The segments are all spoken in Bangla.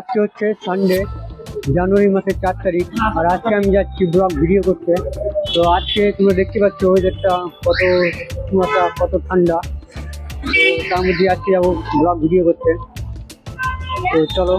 আজকে হচ্ছে সানডে, জানুয়ারি মাসের 4 তারিখ। আর আজকে আমি যাচ্ছি ব্লগ ভিডিও করতে। তো আজকে তোমরা দেখতে পাচ্ছ ওয়েদারটা কত কুয়াশা, কত ঠান্ডা। তো তার মধ্যে আজকে যাবো ব্লগ ভিডিও করতে। তো চলো।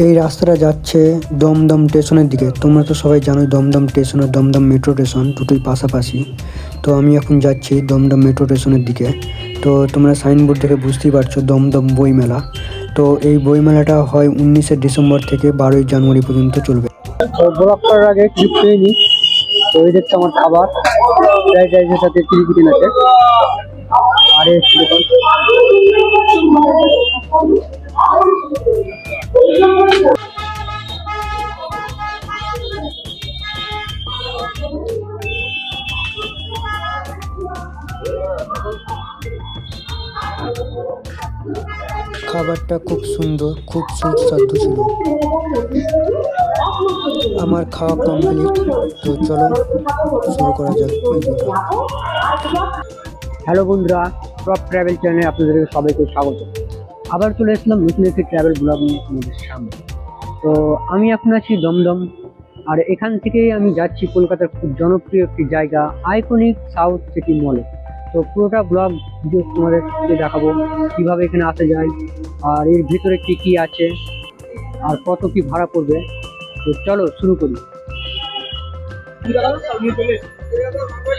এই রাস্তাটা যাচ্ছে দমদম স্টেশনের দিকে। তোমরা তো সবাই জানো দমদম স্টেশন আর দমদম মেট্রো স্টেশন দুটোই পাশাপাশি। তো আমি এখন যাচ্ছি দমদম মেট্রো স্টেশনের দিকে। তো তোমরা সাইনবোর্ড দেখে বুঝতেই পারছো দমদম বইমেলা। তো এই বইমেলাটা হয় 19শে ডিসেম্বর থেকে 12ই জানুয়ারি পর্যন্ত চলবে। তো ব্লগ করার আগে কিছু খেয়ে নিই। তো এই দেখছি আমার খাবার, ফ্রাইড রাইসের সাথে চিলি চিকেন আছে। আর এই দোকান। খাবারটা খুব সুন্দর, খুব সুস্বাদু ছিল। আমার খাওয়া কমপ্লিট। তো চলো শুরু করা যাক ভিডিওটা। হ্যালো বন্ধুরা, টপ ট্রাভেল চ্যানেলে আপনাদেরকে সবাইকে স্বাগত। আবার চলে এসলাম নতুন একটি ট্রাভেল ব্লগ নিয়ে আপনাদের সামনে। তো আমি এখন আছি দমদম, আর এখান থেকেই আমি যাচ্ছি কলকাতার খুব জনপ্রিয় একটি জায়গা আইকনিক সাউথ সিটি মলে। তো পুরোটা ব্লগ ভিডিও তোমাদেরকে দেখাবো কীভাবে এখানে আসা যায়, আর এর ভিতরে কী কী আছে, আর কত কি ভাড়া পড়বে। তো চলো শুরু করি।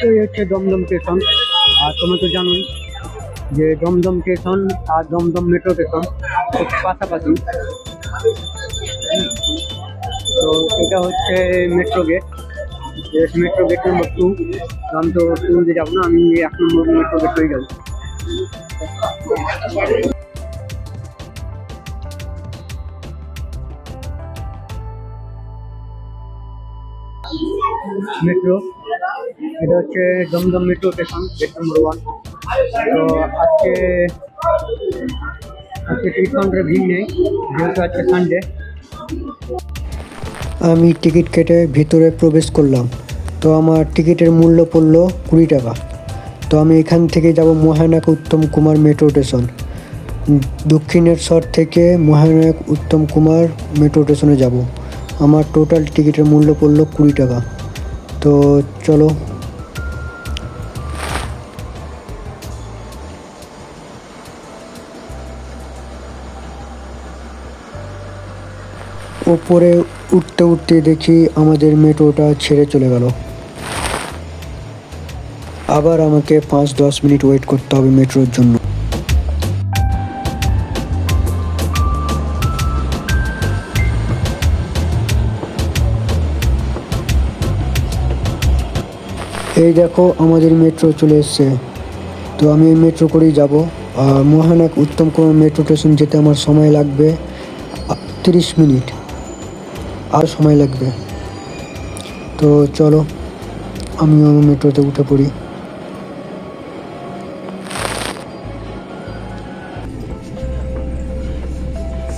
এই হচ্ছে দমদম স্টেশন। আর তোমরা তো জানোই যে দমদম স্টেশন আর দমদম মেট্রো স্টেশন খুব পাশাপাশি। তো এটা হচ্ছে metro gate, metro gate number 2। আমি তো 2 যাবো না, আমি 1 নম্বর মেট্রো গেট হয়ে যাবো। মেট্রো, এটা হচ্ছে Dum Dum metro station, gate number 1। তো আজকে টিকিট কাউন্টারে ভিড় নেই, যেহেতু আজকে সানডে। আমি টিকিট কেটে ভিতরে প্রবেশ করলাম। তো আমার টিকিটের মূল্য পড়লো 20 টাকা। তো আমি এখান থেকে যাব মহানায়ক উত্তম কুমার মেট্রো স্টেশন। দক্ষিণেশ্বর থেকে মহানায়ক উত্তম কুমার মেট্রো স্টেশনে যাব। আমার টোটাল টিকিটের মূল্য পড়লো 20 টাকা। তো চলো। ওপরে উঠতে উঠতে দেখি আমাদের মেট্রোটা ছেড়ে চলে গেল। আবার আমাকে 5-10 মিনিট ওয়েট করতে হবে মেট্রোর জন্য। এই দেখো আমাদের মেট্রো চলে এসছে। তো আমি এই মেট্রো করেই যাব। আর মহানায়ক উত্তম কুমার মেট্রো স্টেশন যেতে আমার সময় লাগবে 30 মিনিট, আর সময় লাগবে। তো চলো আমিও মেট্রোতে উঠে পড়ি।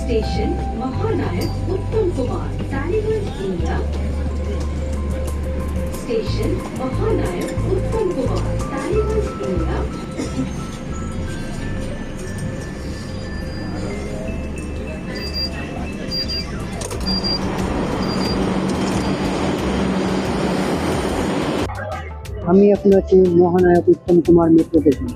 স্টেশন মহানায়ক উত্তম কুমার, টালিগঞ্জ, ইন্ডিয়া। স্টেশন মহানায়ক উত্তম কুমার, টালিগঞ্জ, ইন্ডিয়া। আমি এখন আছি মহানায়ক উত্তম কুমার মেট্রো স্টেশন।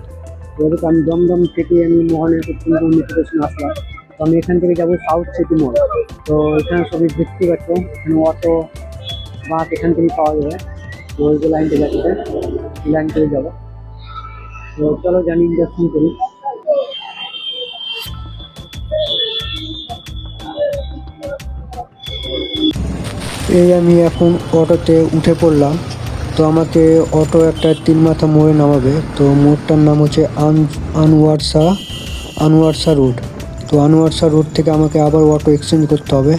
এবার আমি দমদম থেকে আমি মহানায়ক উত্তম কুমার মেট্রো স্টেশন আসলাম। তো আমি এখান থেকে যাবো সাউথ সিটি মল। তো এখানে সবই দেখতে পাচ্ছ, এখানে অটো বাস এখান থেকেই পাওয়া যাবে। তো ওই যে লাইনটা যাচ্ছে, এই লাইন থেকে যাবো। তো চলো জানি ইন্ডাকশন করি। এই আমি এখন অটোতে উঠে পড়লাম। তো আমাকে অটো একটা 3 মাথা মোড়ে নামাবে। তো মোড়টার নাম হচ্ছে আনোয়ারশা রোড। তো আনোয়ারশা রোড থেকে আমাকে আবার অটো এক্সচেঞ্জ করতে হবে।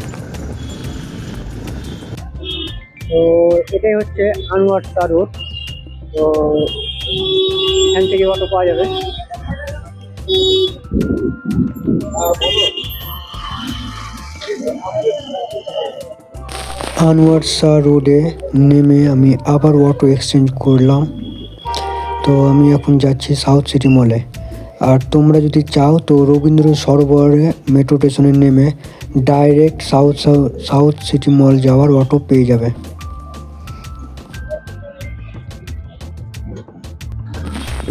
তো এটাই হচ্ছে আনোয়ারশা রোড। তো এখান থেকে অটো পাওয়া যাবে। আনোয়ারশা রোডে নেমে আমি আবার অটো এক্সচেঞ্জ করলাম। তো আমি এখন যাচ্ছি সাউথ সিটি মলে। আর তোমরা যদি চাও তো রবীন্দ্র সরোবরে মেট্রো স্টেশনে নেমে ডাইরেক্ট সাউথ সিটি মল যাওয়ার অটো পেয়ে যাবে।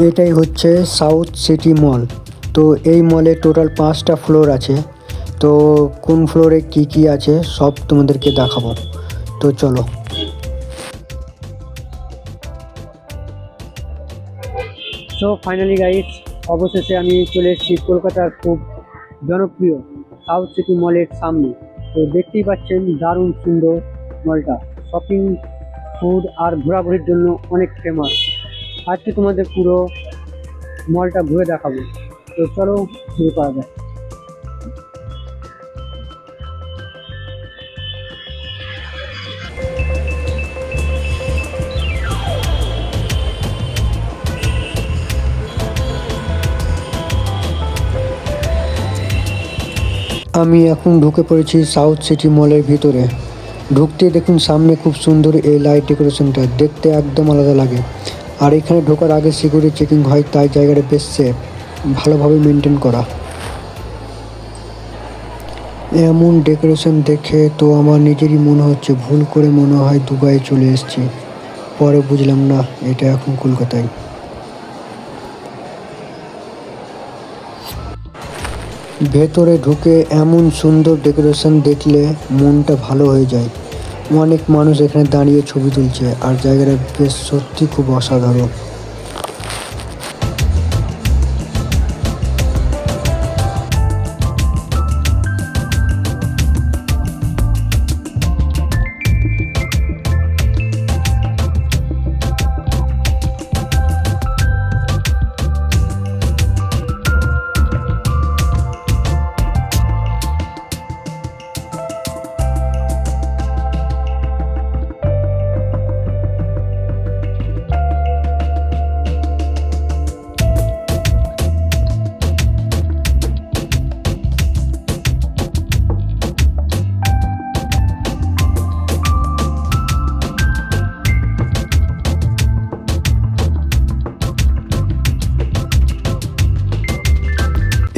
এটাই হচ্ছে সাউথ সিটি মল। তো এই মলে টোটাল 5টা ফ্লোর আছে। তো কোন ফ্লোরে কি কি আছে সব তোমাদেরকে দেখাবো। তো চলো। সো ফাইনালি গাইস, অবশেষে আমি চলে এসেছি কলকাতার খুব জনপ্রিয় সাউথ সিটি মলের সামনে। তো দেখতেই পাচ্ছেন দারুণ সুন্দর মলটা, শপিং, ফুড আর ঘোরাঘুরির জন্য অনেক ফেমাস। আজকে তোমাদের পুরো মলটা ঘুরে দেখাবো। তো চলো শুরু করা যায়। আমি এখন ঢুকে পড়েছি সাউথ সিটি মলের ভিতরে। ঢুকতে দেখুন সামনে খুব সুন্দর এই লাইট ডেকোরেশনটা, দেখতে একদম আলাদা লাগে। আর এখানে ঢোকার আগে সিকিউরিটি চেকিং হয়, তাই জায়গাটা বেশ সেফ, ভালোভাবে মেনটেন করা। এমন ডেকোরেশন দেখে তো আমার নিজেরই মনে হচ্ছে ভুল করে মনে হয় দুবাই চলে এসেছি। পরে বুঝলাম না, এটা এখন কলকাতায়। ভেতরে ঢুকে এমন সুন্দর ডেকোরেশন দেখলে মনটা ভালো হয়ে যায়। অনেক মানুষ এখানে দাঁড়িয়ে ছবি তুলছে, আর জায়গাটা বেশ সত্যি খুব অসাধারণ।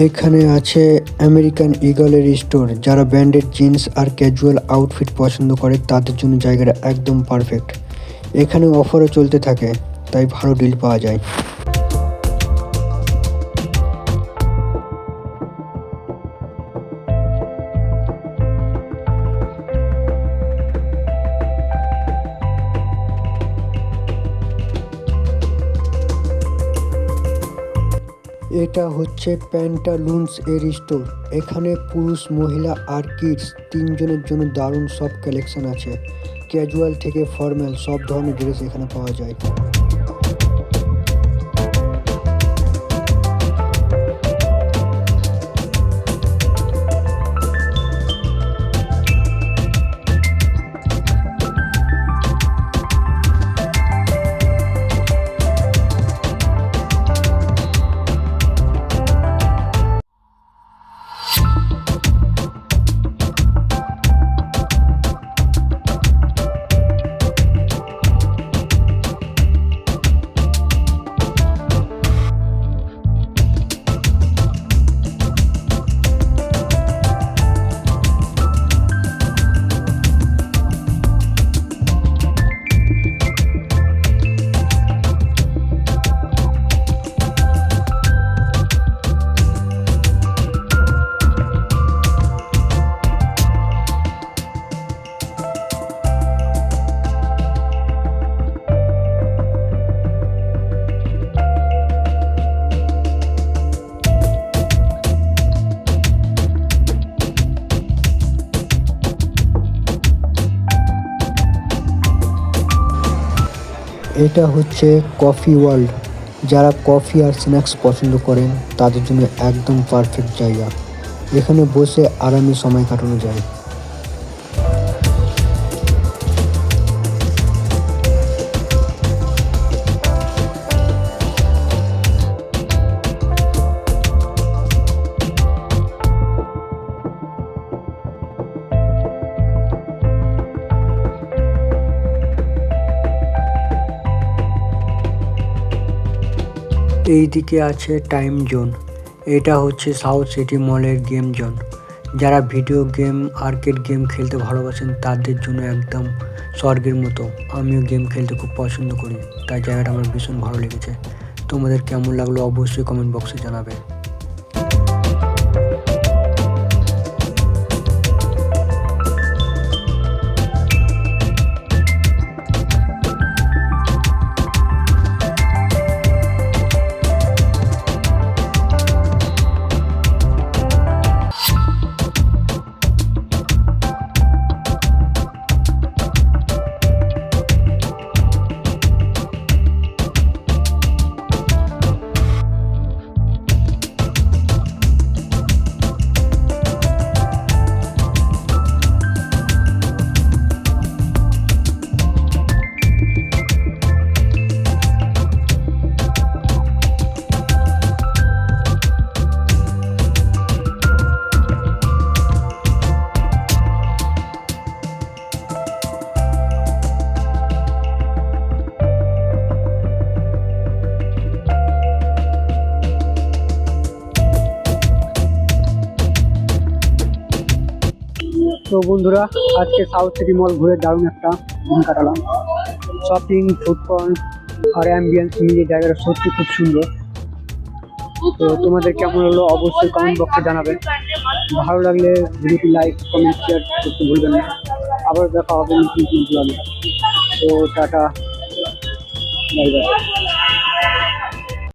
এখানে আছে আমেরিকান ইগলের স্টোর। যারা ব্র্যান্ডেড জিন্স আর ক্যাজুয়াল আউটফিট পছন্দ করে তাদের জন্য জায়গাটা একদম পারফেক্ট। এখানে অফারও চলতে থাকে, তাই ভালো ডিল পাওয়া যায়। এটা হচ্ছে প্যান্টালুন্স এর স্টোর। এখানে পুরুষ, মহিলা আর কিডস তিনজনের জন্য দারুণ সব কালেকশন আছে। ক্যাজুয়াল থেকে ফর্মাল সব ধরনের ড্রেস এখানে পাওয়া যায়। এটা হচ্ছে কফি ওয়ার্ল্ড। যারা কফি আর স্ন্যাক্স পছন্দ করেন তাদের জন্য একদম পারফেক্ট জায়গা। এখানে বসে আরামে সময় কাটানো যায়। এই দিকে আছে টাইম জোন। এটা হচ্ছে সাউথ সিটি মলের গেম জোন। যারা ভিডিও গেম আর্কেড গেম খেলতে ভালোবাসেন তাদের জন্য একদম স্বর্গের মতো। আমিও গেম খেলতে খুব পছন্দ করি, তাই জায়গাটা আমার ভীষণ ভালো লেগেছে। তোমাদের কেমন লাগলো অবশ্যই কমেন্ট বক্সে জানাবে। তো বন্ধুরা, আজকে সাউথ সিটি মল ঘুরে দারুণ একটা দিন কাটালাম। শপিং, ফুড কর্ন আর অ্যাম্বিয়েন্স মিলিয়ে জায়গাটা সত্যি খুব সুন্দর। তো তোমাদের কেমন হলো অবশ্যই কমেন্ট বক্সে জানাবে। ভালো লাগলে ভিডিওটি লাইক, কমেন্ট, শেয়ার করতে ভুলবেন না। আবার দেখা হবে নতুন ব্লগে। তো টাটা, বাই বাই।